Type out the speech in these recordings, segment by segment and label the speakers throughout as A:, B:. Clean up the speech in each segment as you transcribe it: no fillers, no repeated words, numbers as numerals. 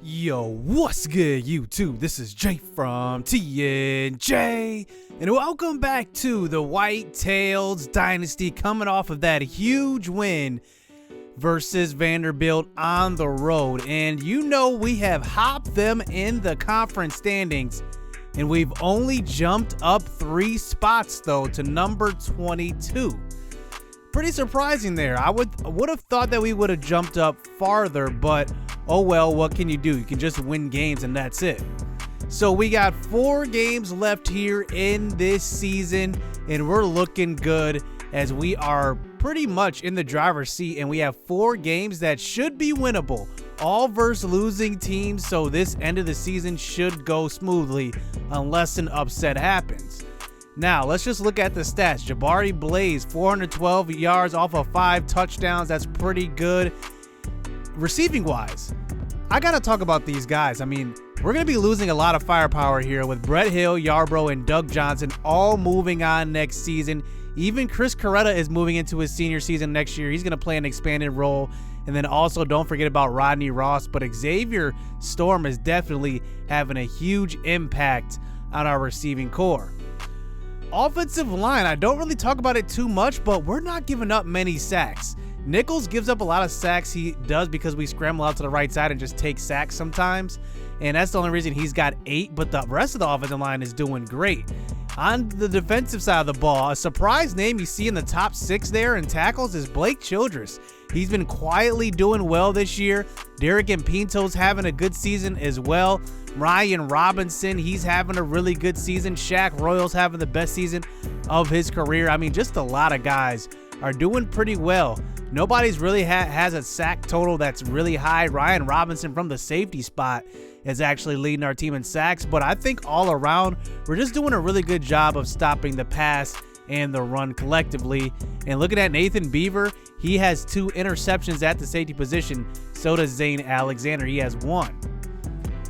A: Yo, what's good, YouTube? This is Jay from TNJ, and welcome back to the Whitetails Dynasty, coming off of that huge win versus Vanderbilt on the road. And you know we have hopped them in the conference standings, and we've only jumped up 3 spots, though, to number 22. Pretty surprising there. I would have thought that we would have jumped up farther, but oh well, what can you do? You can just win games and that's it. So we got 4 games left here in this season, and we're looking good as we are pretty much in the driver's seat, and we have 4 games that should be winnable, all versus losing teams, so this end of the season should go smoothly unless an upset happens. Now, let's just look at the stats. Jabari Blaze, 412 yards off of 5 touchdowns. That's pretty good. Receiving-wise, I got to talk about these guys. I mean, we're going to be losing a lot of firepower here with Brett Hill, Yarbrough, and Doug Johnson all moving on next season. Even Chris Coretta is moving into his senior season next year. He's going to play an expanded role. And then also don't forget about Rodney Ross. But Xavier Storm is definitely having a huge impact on our receiving core. Offensive line, I don't really talk about it too much, but we're not giving up many sacks. Nichols gives up a lot of sacks. He does because we scramble out to the right side and just take sacks sometimes. And that's the only reason he's got 8, but the rest of the offensive line is doing great. On the defensive side of the ball, a surprise name you see in the top 6 there in tackles is Blake Childress. He's been quietly doing well this year. Derek and Pinto's having a good season as well. Ryan Robinson, he's having a really good season. Shaq Royals having the best season of his career. I mean, just a lot of guys are doing pretty well. Nobody's really has a sack total that's really high. Ryan Robinson from the safety spot is actually leading our team in sacks, but I think all around we're just doing a really good job of stopping the pass and the run collectively. And looking at Nathan Beaver, he has 2 interceptions at the safety position. So does Zane Alexander. He has 1.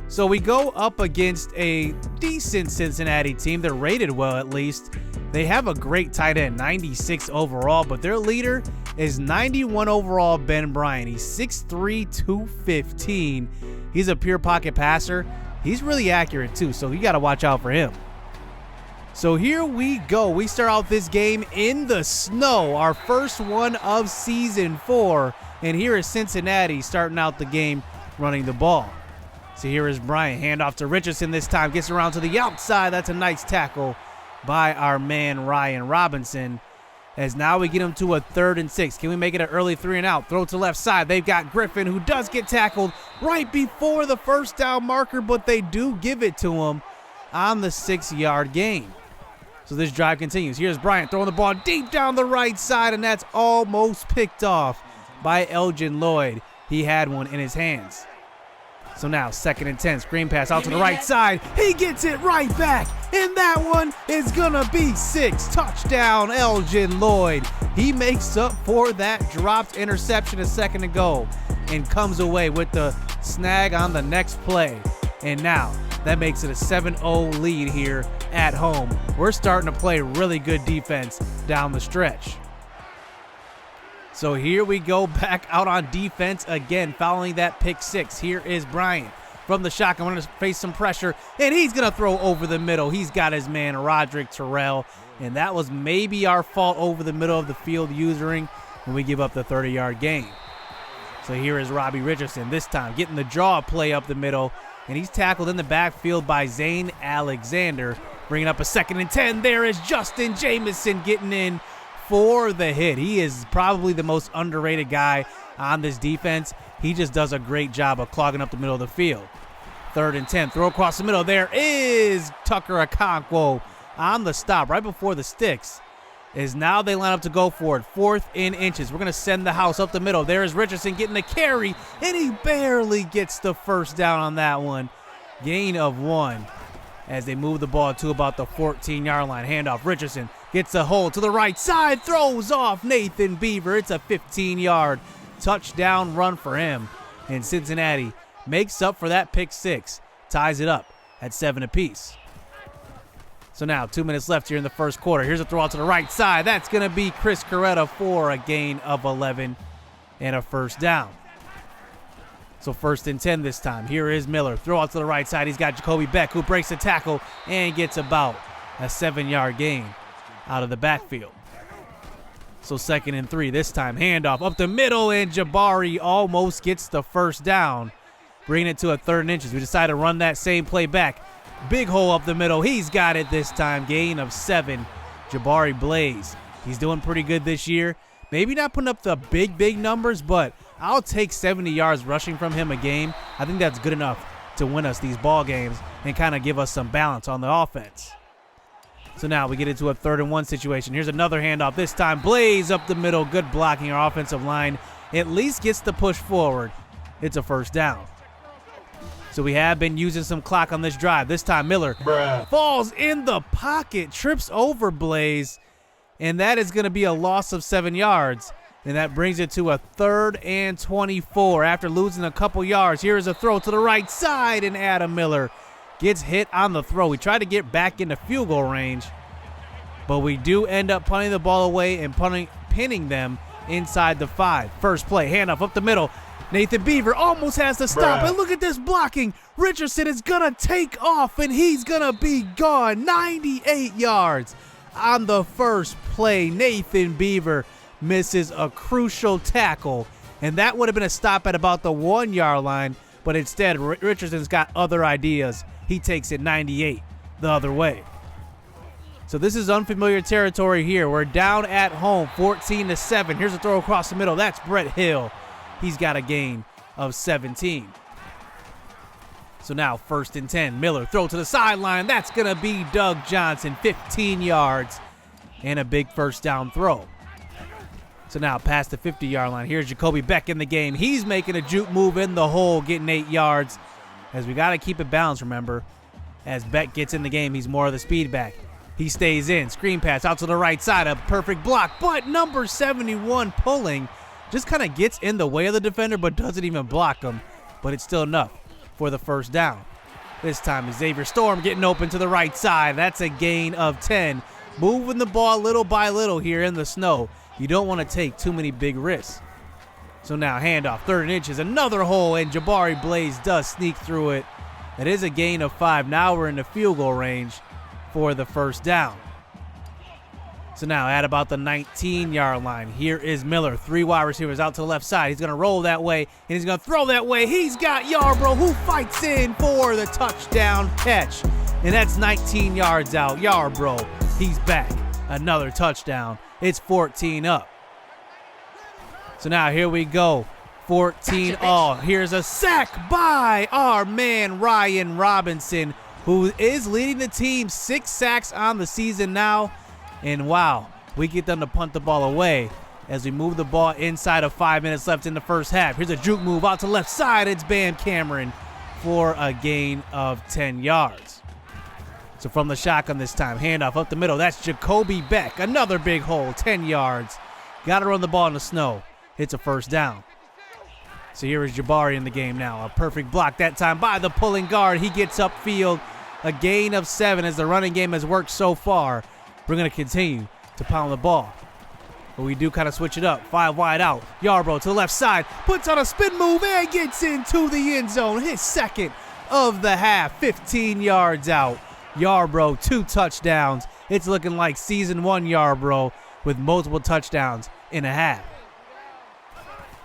A: So we go up against a decent Cincinnati team. They're rated well, at least. They have a great tight end, 96 overall, but their leader is 91 overall, Ben Bryant. He's 6'3", 215. He's a pure pocket passer. He's really accurate too, so you got to watch out for him. So here we go. We start out this game in the snow, our first one of season 4. And here is Cincinnati starting out the game running the ball. So here is Bryant, handoff to Richardson this time, gets around to the outside. That's a nice tackle by our man Ryan Robinson. As now we get him to a 3rd and 6. Can we make it an early 3 and out? Throw to left side. They've got Griffin, who does get tackled right before the first down marker, but they do give it to him on the 6-yard gain. So this drive continues. Here's Bryant throwing the ball deep down the right side, and that's almost picked off by Elgin Lloyd. He had one in his hands. So now 2nd and 10, screen pass out to the right side. He gets it right back, and that one is gonna be 6. Touchdown, Elgin Lloyd. He makes up for that dropped interception a second ago and comes away with the snag on the next play. And now that makes it a 7-0 lead here at home. We're starting to play really good defense down the stretch. So here we go back out on defense again following that pick 6. Here is Bryant from the shotgun. Going to face some pressure, and he's going to throw over the middle. He's got his man Roderick Terrell, and that was maybe our fault over the middle of the field usering when we give up the 30-yard gain. So here is Robbie Richardson, this time getting the draw play up the middle, and he's tackled in the backfield by Zane Alexander. Bringing up a 2nd and 10. There is Justin Jamison getting in for the hit. He is probably the most underrated guy on this defense. He just does a great job of clogging up the middle of the field. 3rd and 10. Throw across the middle. There is Tucker Okonkwo on the stop right before the sticks. As now they line up to go for it. 4th in inches. We're going to send the house up the middle. There is Richardson getting the carry, and he barely gets the first down on that one. Gain of 1 as they move the ball to about the 14-yard line. Handoff. Richardson gets a hold to the right side, throws off Nathan Beaver. It's a 15-yard touchdown run for him. And Cincinnati makes up for that pick 6, ties it up at 7 apiece. So now 2 minutes left here in the first quarter. Here's a throw out to the right side. That's going to be Chris Coretta for a gain of 11 and a first down. So 1st and 10 this time. Here is Miller. Throw out to the right side. He's got Jacoby Beck, who breaks the tackle and gets about a 7-yard gain out of the backfield. So 2nd and 3 this time. Handoff up the middle, and Jabari almost gets the 1st down, bringing it to a 3rd and inches. We decided to run that same play back. Big hole up the middle. He's got it this time. Gain of 7. Jabari Blaze. He's doing pretty good this year. Maybe not putting up the big numbers, but I'll take 70 yards rushing from him a game. I think that's good enough to win us these ball games and kind of give us some balance on the offense. So now we get into a 3rd and 1 situation. Here's another handoff. This time, Blaze up the middle. Good blocking. Our offensive line at least gets the push forward. It's a 1st down. So we have been using some clock on this drive. This time, Miller falls in the pocket, trips over Blaze, and that is going to be a loss of 7 yards. And that brings it to a 3rd and 24 after losing a couple yards. Here is a throw to the right side, and Adam Miller gets hit on the throw. We tried to get back into field goal range, but we do end up punting the ball away and pinning them inside the 5. First play, handoff up the middle. Nathan Beaver almost has to stop, and look at this blocking. Richardson is going to take off, and he's going to be gone. 98 yards on the first play. Nathan Beaver misses a crucial tackle, and that would have been a stop at about the 1-yard line, but instead Richardson's got other ideas. He takes it 98 the other way. So this is unfamiliar territory here. We're down at home 14-7. Here's a throw across the middle. That's Brett Hill. He's got a gain of 17. So now 1st and 10. Miller throw to the sideline. That's going to be Doug Johnson, 15 yards and a big 1st down throw. So now past the 50-yard line. Here's Jacoby Beck in the game. He's making a juke move in the hole, getting 8 yards. As we got to keep it balanced, remember. As Beck gets in the game, he's more of the speed back. He stays in. Screen pass out to the right side. A perfect block. But number 71 pulling just kind of gets in the way of the defender, but doesn't even block him. But it's still enough for the 1st down. This time Xavier Storm getting open to the right side. That's a gain of 10. Moving the ball little by little here in the snow. You don't want to take too many big risks. So now handoff, 3rd and inches, another hole, and Jabari Blaze does sneak through it. That is a gain of 5. Now we're in the field goal range for the 1st down. So now at about the 19-yard line, here is Miller. 3 wide receivers out to the left side. He's going to roll that way, and he's going to throw that way. He's got Yarbrough, who fights in for the touchdown catch. And that's 19 yards out. Yarbrough, he's back. Another touchdown. It's 14 up. So now here we go. 14 all. Here's a sack by our man Ryan Robinson, who is leading the team. 6 sacks on the season now. And wow, we get them to punt the ball away as we move the ball inside of 5 minutes left in the 1st half. Here's a juke move out to the left side. It's Bam Cameron for a gain of 10 yards. So from the shotgun this time, handoff up the middle. That's Jacoby Beck. Another big hole, 10 yards. Got to run the ball in the snow. It's a 1st down. So here is Jabari in the game now. A perfect block that time by the pulling guard. He gets upfield. A gain of 7 as the running game has worked so far. We're going to continue to pound the ball. But we do kind of switch it up. 5 wide out. Yarbrough to the left side. Puts on a spin move and gets into the end zone. His 2nd of the half. 15 yards out. Yarbrough, 2 touchdowns. It's looking like season 1 Yarbrough with multiple touchdowns in a half.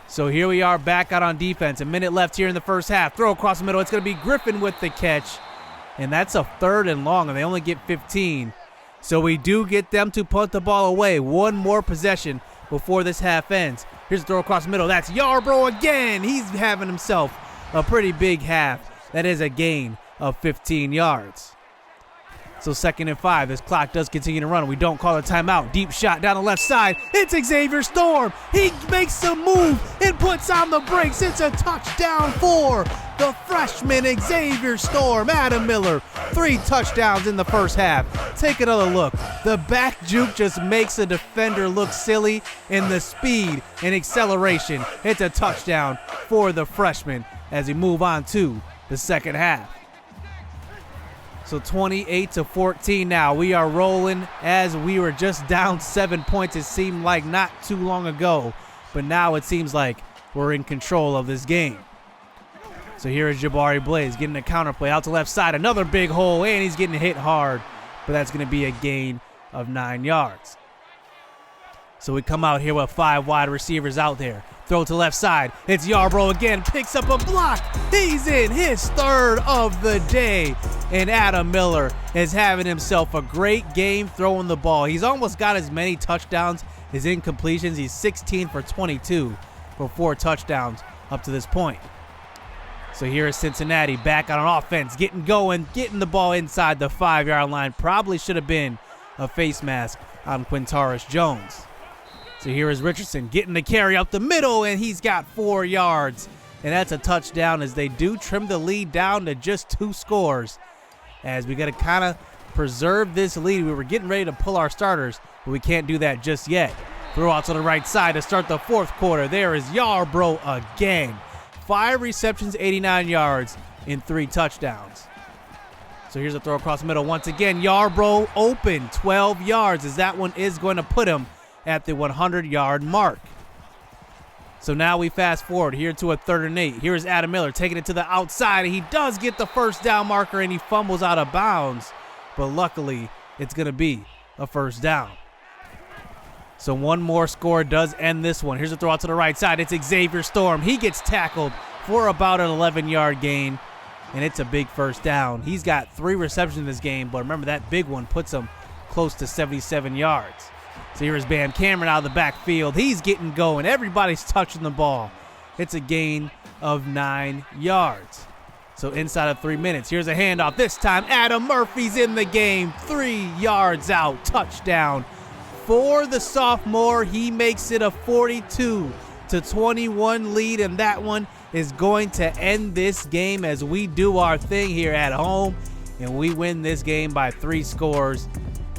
A: So here we are back out on defense. A minute left here in the 1st half. Throw across the middle. It's going to be Griffin with the catch. And that's a 3rd and long, and they only get 15. So we do get them to punt the ball away. 1 more possession before this half ends. Here's a throw across the middle. That's Yarbrough again. He's having himself a pretty big half. That is a gain of 15 yards. So 2nd and 5. This clock does continue to run. We don't call a timeout. Deep shot down the left side. It's Xavier Storm. He makes a move and puts on the brakes. It's a touchdown for the freshman Xavier Storm. Adam Miller, 3 touchdowns in the 1st half. Take another look. The back juke just makes a defender look silly, and the speed and acceleration. It's a touchdown for the freshman as we move on to the 2nd half. So 28-14 now. We are rolling as we were just down 7 points. It seemed like not too long ago, but now it seems like we're in control of this game. So here is Jabari Blaze getting a counterplay out to left side. Another big hole, and he's getting hit hard. But that's going to be a gain of 9 yards. So we come out here with 5 wide receivers out there. Throw to left side. It's Yarbrough again. Picks up a block. He's in his 3rd of the day. And Adam Miller is having himself a great game throwing the ball. He's almost got as many touchdowns as incompletions. He's 16 for 22 for 4 touchdowns up to this point. So here is Cincinnati back on offense, getting going, getting the ball inside the 5-yard line. Probably should have been a face mask on Quintaris Jones. So here is Richardson getting the carry up the middle, and he's got 4 yards. And that's a touchdown as they do trim the lead down to just 2 scores. As we got to kind of preserve this lead. We were getting ready to pull our starters, but we can't do that just yet. Throw out to the right side to start the 4th quarter. There is Yarbrough again. 5 receptions, 89 yards, and 3 touchdowns. So here's a throw across the middle. Once again, Yarbrough open, 12 yards, as that one is going to put him at the 100-yard mark. So now we fast forward here to a 3rd and 8. Here's Adam Miller taking it to the outside, and he does get the 1st down marker, and he fumbles out of bounds. But luckily, it's going to be a 1st down. So one more score does end this one. Here's a throw out to the right side. It's Xavier Storm. He gets tackled for about an 11-yard gain, and it's a big 1st down. He's got 3 receptions in this game, but remember that big one puts him close to 77 yards. So here's Bam Cameron out of the backfield. He's getting going. Everybody's touching the ball. It's a gain of 9 yards. So inside of 3 minutes, here's a handoff. This time, Adam Murphy's in the game. 3 yards out, touchdown. For the sophomore, he makes it a 42-21 lead, and that one is going to end this game as we do our thing here at home, and we win this game by 3 scores.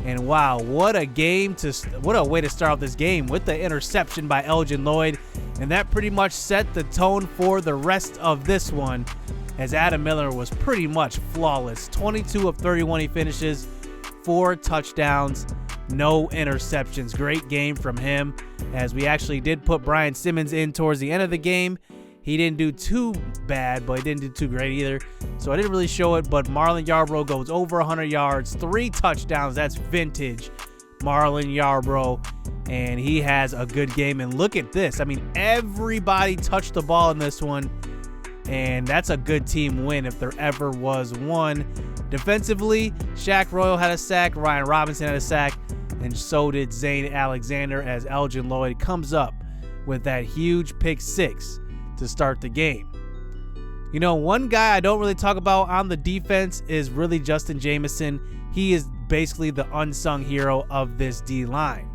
A: And wow, what a game what a way to start off this game with the interception by Elgin Lloyd, and that pretty much set the tone for the rest of this one, as Adam Miller was pretty much flawless. 22 of 31 he finishes, 4 touchdowns. No interceptions. Great game from him, as we actually did put Brian Simmons in towards the end of the game. He didn't do too bad, but he didn't do too great either. So I didn't really show it, but Marlon Yarbrough goes over 100 yards, 3 touchdowns. That's vintage Marlon Yarbrough, and he has a good game. And look at this. I mean, everybody touched the ball in this one, and that's a good team win if there ever was one. Defensively, Shaq Royal had a sack, Ryan Robinson had a sack, and so did Zane Alexander, as Elgin Lloyd comes up with that huge pick 6 to start the game. You know, one guy I don't really talk about on the defense is really Justin Jameson. He is basically the unsung hero of this D-line.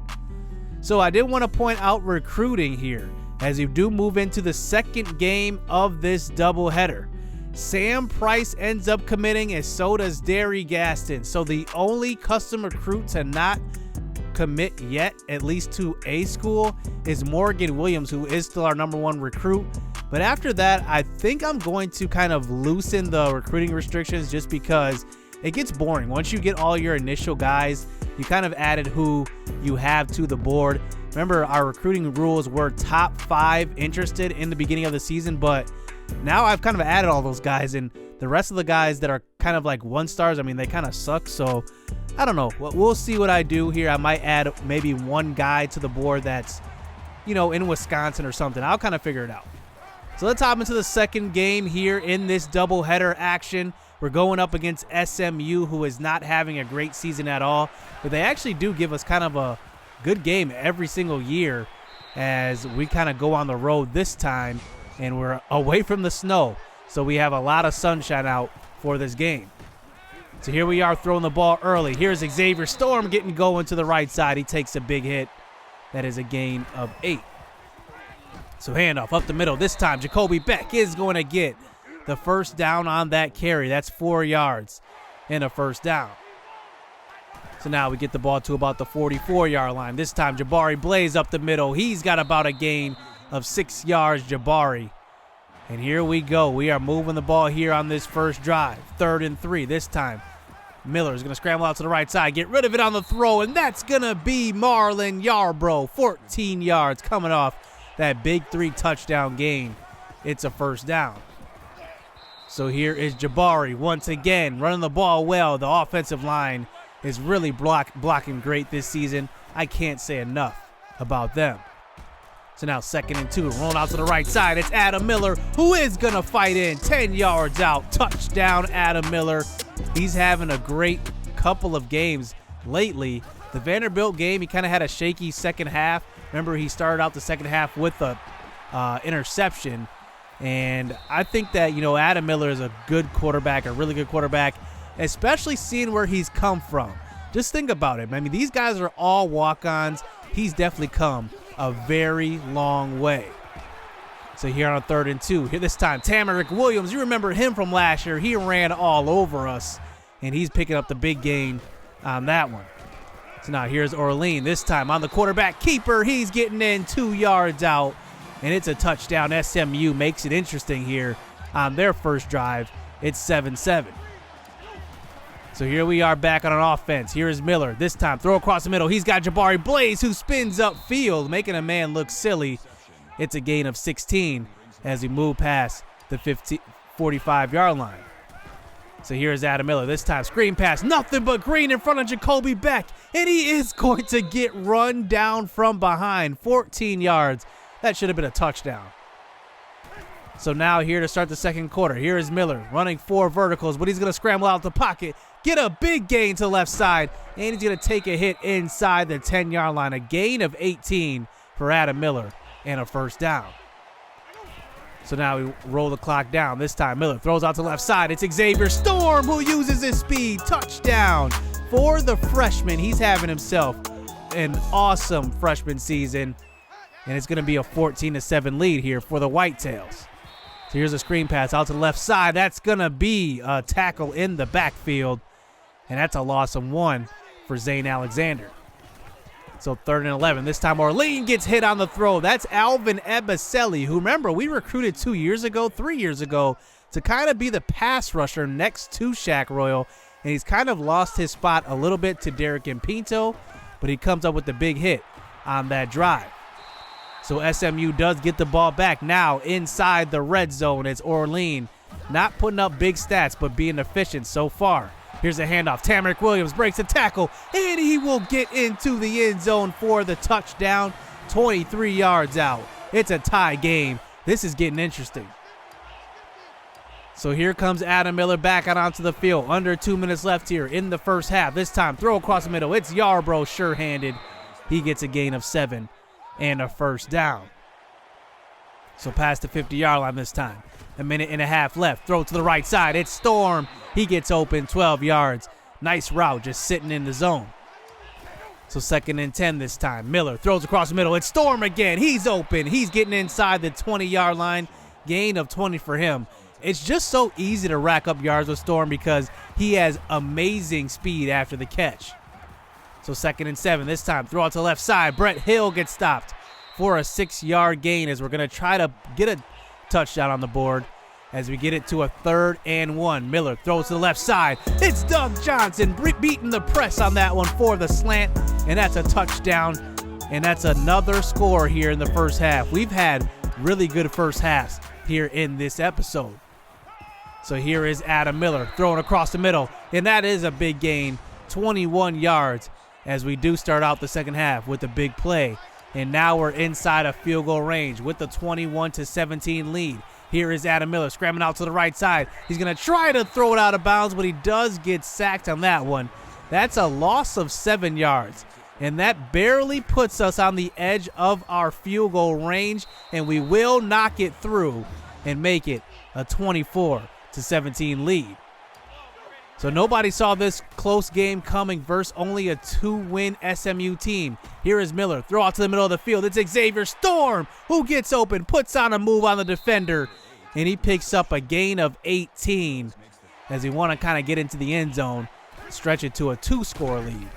A: So I did want to point out recruiting here, as we do move into the 2nd game of this doubleheader. Sam Price ends up committing, and so does Derry Gaston. So the only custom recruit to not commit yet, at least to a school, is Morgan Williams, who is still our #1 recruit. But after that, I think I'm going to kind of loosen the recruiting restrictions, just because it gets boring. Once you get all your initial guys, you kind of added who you have to the board. Remember, our recruiting rules were top 5 interested in the beginning of the season, but now I've kind of added all those guys, and the rest of the guys that are kind of like 1-stars, I mean, they kind of suck. So I don't know. We'll see what I do here. I might add maybe 1 guy to the board that's, you know, in Wisconsin or something. I'll kind of figure it out. So let's hop into the 2nd game here in this doubleheader action. We're going up against SMU, who is not having a great season at all, but they actually do give us kind of a good game every single year, as we kind of go on the road this time, and we're away from the snow, so we have a lot of sunshine out for this game. So here we are throwing the ball early. Here's Xavier Storm getting going to the right side. He takes a big hit. That is a gain of 8. So handoff up the middle. This time Jacoby Beck is going to get the 1st down on that carry. That's 4 yards and a 1st down. So now we get the ball to about the 44-yard line. This time Jabari Blaze up the middle. He's got about a gain of 6 yards, Jabari. And here we go. We are moving the ball here on this first drive. 3rd and 3 this time. Miller's going to scramble out to the right side, get rid of it on the throw, and that's going to be Marlon Yarbrough. 14 yards coming off that big 3 touchdown gain. It's a 1st down. So here is Jabari once again running the ball well. The offensive line is really blocking great this season. I can't say enough about them. So now 2nd and 2, rolling out to the right side. It's Adam Miller, who is going to fight in. 10 yards out. Touchdown, Adam Miller. He's having a great couple of games lately. The Vanderbilt game, he kind of had a shaky second half. Remember, he started out the second half with a interception. And I think that, Adam Miller is a good quarterback, a really good quarterback, especially seeing where he's come from. Just think about it. I mean, these guys are all walk-ons. He's definitely come a very long way. So here on 3rd and 2, here this time, Tamarick Williams, you remember him from last year. He ran all over us, and he's picking up the big gain on that one. So now here's Orlean, this time on the quarterback keeper. He's getting in 2 yards out, and it's a touchdown. SMU makes it interesting here on their first drive. It's 7-7. So here we are back on an offense. Here is Miller. This time, throw across the middle. He's got Jabari Blaze, who spins upfield, making a man look silly. It's a gain of 16 as we move past the 45-yard line. So here's Adam Miller. This time, screen pass. Nothing but green in front of Jacoby Beck. And he is going to get run down from behind. 14 yards. That should have been a touchdown. So now here to start the second quarter. Here is Miller running 4 verticals, but he's going to scramble out the pocket, get a big gain to the left side, and he's going to take a hit inside the 10-yard line. A gain of 18 for Adam Miller and a first down. So now we roll the clock down. This time Miller throws out to the left side. It's Xavier Storm who uses his speed. Touchdown for the freshman. He's having himself an awesome freshman season, and it's going to be a 14-7 lead here for the Whitetails. So here's a screen pass out to the left side. That's going to be a tackle in the backfield, and that's a loss of 1 for Zane Alexander. So 3rd and 11. This time Orlean gets hit on the throw. That's Alvin Ebiselli, who, remember, we recruited 3 years ago, to kind of be the pass rusher next to Shaq Royal, and he's kind of lost his spot a little bit to Derek and Pinto, but he comes up with the big hit on that drive. So SMU does get the ball back now inside the red zone. It's Orlean not putting up big stats, but being efficient so far. Here's a handoff. Tamarick Williams breaks a tackle, and he will get into the end zone for the touchdown. 23 yards out. It's a tie game. This is getting interesting. So here comes Adam Miller back out onto the field. Under 2 minutes left here in the first half. This time, throw across the middle. It's Yarbrough sure-handed. He gets a gain of 7 and a first down. So past the 50-yard line this time. A minute and a half left. Throw to the right side. It's Storm. He gets open 12 yards. Nice route, just sitting in the zone. So 2nd and 10 this time. Miller throws across the middle. It's Storm again. He's open. He's getting inside the 20-yard line. Gain of 20 for him. It's just so easy to rack up yards with Storm because he has amazing speed after the catch. So 2nd and 7 this time. Throw out to the left side. Brett Hill gets stopped for a 6-yard gain as we're going to try to get a touchdown on the board as we get it to a 3rd and 1. Miller throws to the left side. It's Doug Johnson beating the press on that one for the slant, and that's a touchdown, and that's another score here in the first half. We've had really good first halves here in this episode. So here is Adam Miller throwing across the middle, and that is a big gain, 21 yards, as we do start out the second half with a big play. And now we're inside of field goal range with the 21-17 lead. Here is Adam Miller scrambling out to the right side. He's going to try to throw it out of bounds, but he does get sacked on that one. That's a loss of 7 yards. And that barely puts us on the edge of our field goal range, and we will knock it through and make it a 24-17 lead. So nobody saw this close game coming versus only a 2-win SMU team. Here is Miller. Throw out to the middle of the field. It's Xavier Storm who gets open, puts on a move on the defender, and he picks up a gain of 18 as he want to kind of get into the end zone, stretch it to a 2-score lead.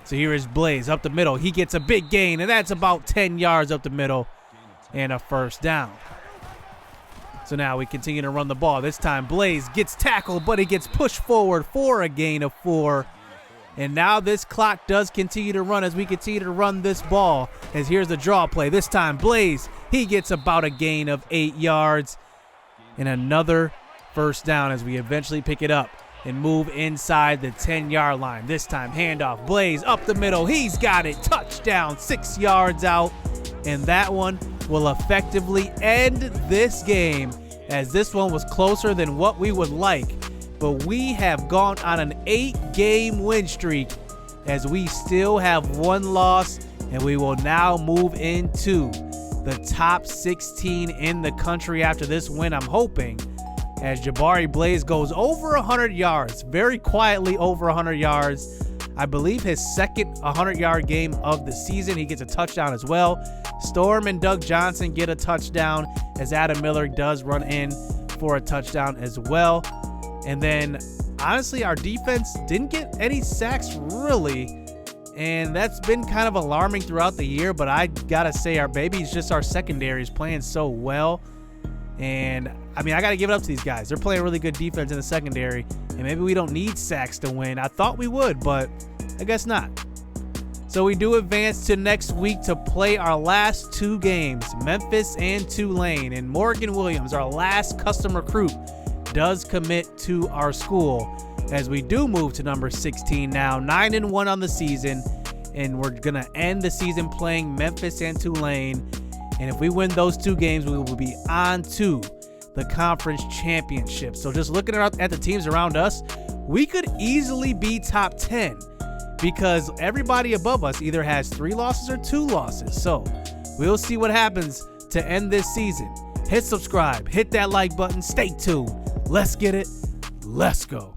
A: So here is Blaze up the middle. He gets a big gain, and that's about 10 yards up the middle and a first down. So now we continue to run the ball. This time Blaze gets tackled, but he gets pushed forward for a gain of 4. And now this clock does continue to run as we continue to run this ball. As here's the draw play. This time Blaze, he gets about a gain of 8 yards. And another first down as we eventually pick it up and move inside the 10-yard line. This time, handoff, Blaze up the middle. He's got it. Touchdown, 6 yards out. And that one will effectively end this game, as this one was closer than what we would like. But we have gone on an 8-game win streak, as we still have 1 loss, and we will now move into the top 16 in the country after this win, I'm hoping, as Jabari Blaze goes over 100 yards, very quietly over 100 yards. I believe his second 100-yard game of the season. He gets a touchdown as well. Storm and Doug Johnson get a touchdown, as Adam Miller does run in for a touchdown as well. And then, honestly, our defense didn't get any sacks really, and that's been kind of alarming throughout the year. But I gotta say, our secondary is playing so well. And I mean, I got to give it up to these guys. They're playing really good defense in the secondary, and maybe we don't need sacks to win. I thought we would, but I guess not. So we do advance to next week to play our last 2 games, Memphis and Tulane. And Morgan Williams, our last custom recruit, does commit to our school, as we do move to number 16 now, 9-1 on the season, and we're going to end the season playing Memphis and Tulane. And if we win those 2 games, we will be on to the conference championship. So just looking at the teams around us, we could easily be top 10, because everybody above us either has 3 losses or 2 losses. So we'll see what happens to end this season. Hit subscribe, hit that like button, stay tuned. Let's get it. Let's go.